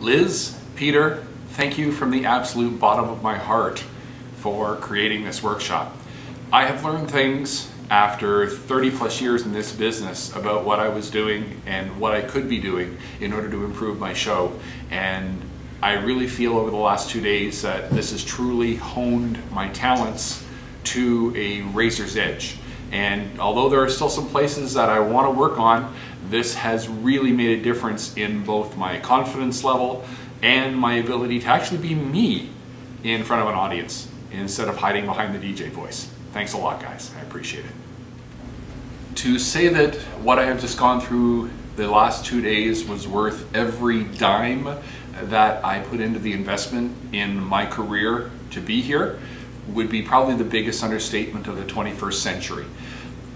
Liz, Peter, thank you from the absolute bottom of my heart for creating this workshop. I have learned things after 30 plus years in this business about what I was doing and what I could be doing in order to improve my show. And I really feel over the last 2 days that this has truly honed my talents to a razor's edge. And although there are still some places that I want to work on, this has really made a difference in both my confidence level and my ability to actually be me in front of an audience instead of hiding behind the DJ voice. Thanks a lot, guys. I appreciate it. To say that what I have just gone through the last 2 days was worth every dime that I put into the investment in my career to be here would be probably the biggest understatement of the 21st century.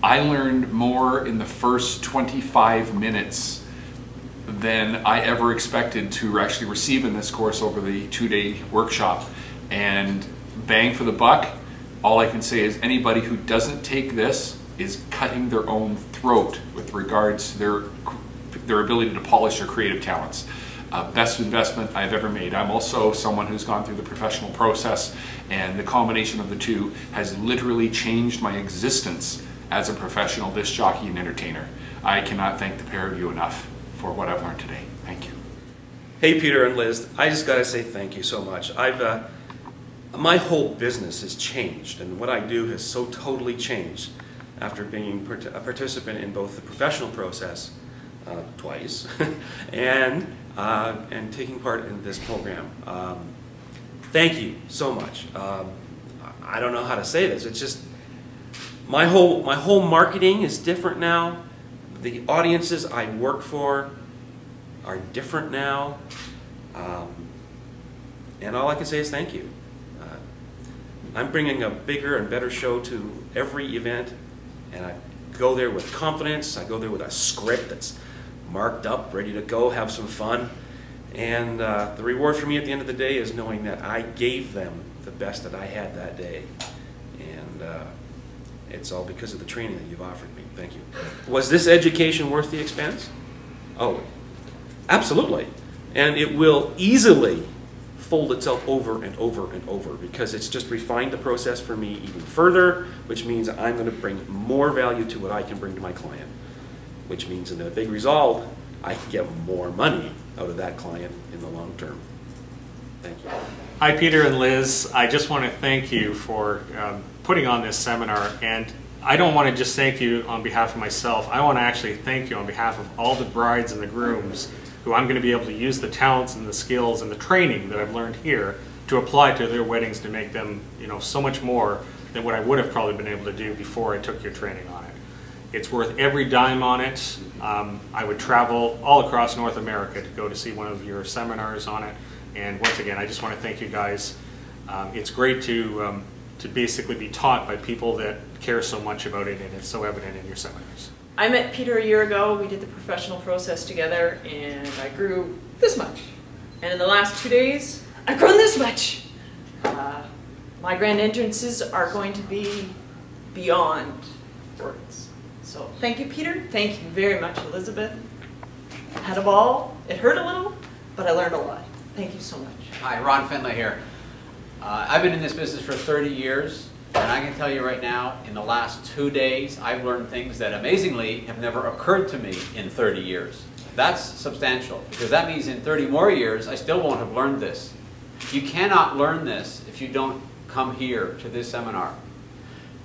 I learned more in the first 25 minutes than I ever expected to actually receive in this course over the 2-day workshop. And bang for the buck, all I can say is anybody who doesn't take this is cutting their own throat with regards to their ability to polish their creative talents. Best investment I've ever made. I'm also someone who's gone through the professional process, and the combination of the two has literally changed my existence as a professional disc jockey and entertainer. I cannot thank the pair of you enough for what I've learned today. Thank you. Hey Peter and Liz, I just got to say thank you so much. My whole business has changed, and what I do has so totally changed after being a participant in both the professional process twice and taking part in this program. Thank you so much. I don't know how to say this. It's just my whole marketing is different now. The audiences I work for are different now, and all I can say is thank you. I'm bringing a bigger and better show to every event, and I go there with confidence. I go there with a script that's marked up, ready to go, have some fun. And the reward for me at the end of the day is knowing that I gave them the best that I had that day. And it's all because of the training that you've offered me. Thank you. Was this education worth the expense? Oh, absolutely. And it will easily fold itself over and over and over because it's just refined the process for me even further, which means I'm going to bring more value to what I can bring to my client, which means in the big result, I can get more money out of that client in the long term. Thank you. Hi Peter and Liz, I just want to thank you for putting on this seminar, and I don't want to just thank you on behalf of myself. I want to actually thank you on behalf of all the brides and the grooms who I'm going to be able to use the talents and the skills and the training that I've learned here to apply to their weddings to make them, so much more than what I would have probably been able to do before I took your training on it. It's worth every dime on it. I would travel all across North America to go to see one of your seminars on it. And once again, I just want to thank you guys. It's great to basically be taught by people that care so much about it, and it's so evident in your seminars. I met Peter a year ago. We did the professional process together, and I grew this much. And in the last 2 days, I've grown this much. My grand entrances are going to be beyond words. So thank you, Peter. Thank you very much, Elizabeth. I had a ball. It hurt a little, but I learned a lot. Thank you so much. Hi, Ron Finlay here. I've been in this business for 30 years, and I can tell you right now, in the last 2 days, I've learned things that amazingly have never occurred to me in 30 years. That's substantial, because that means in 30 more years, I still won't have learned this. You cannot learn this if you don't come here to this seminar.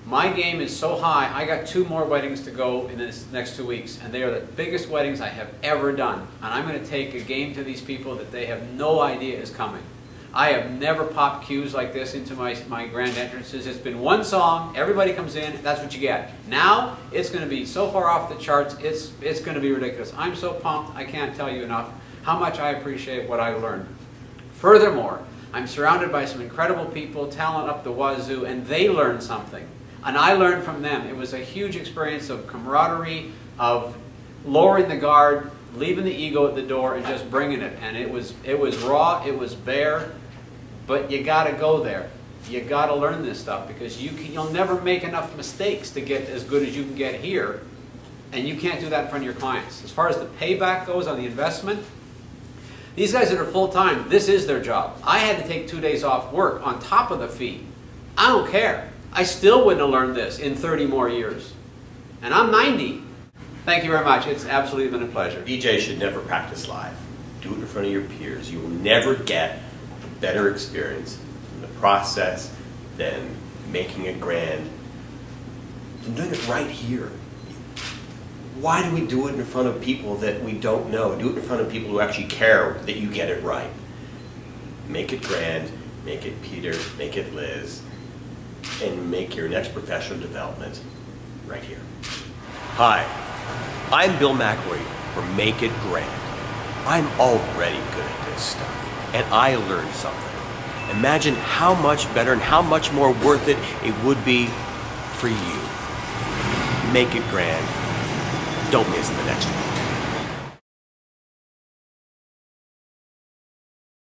My game is so high, I got 2 more weddings to go in this next 2 weeks, and they are the biggest weddings I have ever done. And I'm going to take a game to these people that they have no idea is coming. I have never popped cues like this into my grand entrances. It's been one song, everybody comes in, that's what you get. Now, it's going to be so far off the charts, it's going to be ridiculous. I'm so pumped, I can't tell you enough how much I appreciate what I learned. Furthermore, I'm surrounded by some incredible people, talent up the wazoo, and they learned something. And I learned from them. It was a huge experience of camaraderie, of lowering the guard, leaving the ego at the door, and just bringing it. And it was raw, it was bare, but you got to go there. You got to learn this stuff because you'll never make enough mistakes to get as good as you can get here, and you can't do that in front of your clients. As far as the payback goes on the investment, These guys that are full-time, this is their job. I had to take 2 days off work on top of the fee. I don't care. I still wouldn't have learned this in 30 more years. And I'm 90. Thank you very much. It's absolutely been a pleasure. DJ should never practice live. Do it in front of your peers. You will never get a better experience in the process than making it grand, than doing it right here. Why do we do it in front of people that we don't know? Do it in front of people who actually care that you get it right. Make it grand, make it Peter, make it Liz, and make your next professional development right here. Hi, I'm Bill McElree for Make It Grand. I'm already good at this stuff, and I learned something. Imagine how much better and how much more worth it would be for you. Make it grand. Don't miss the next one.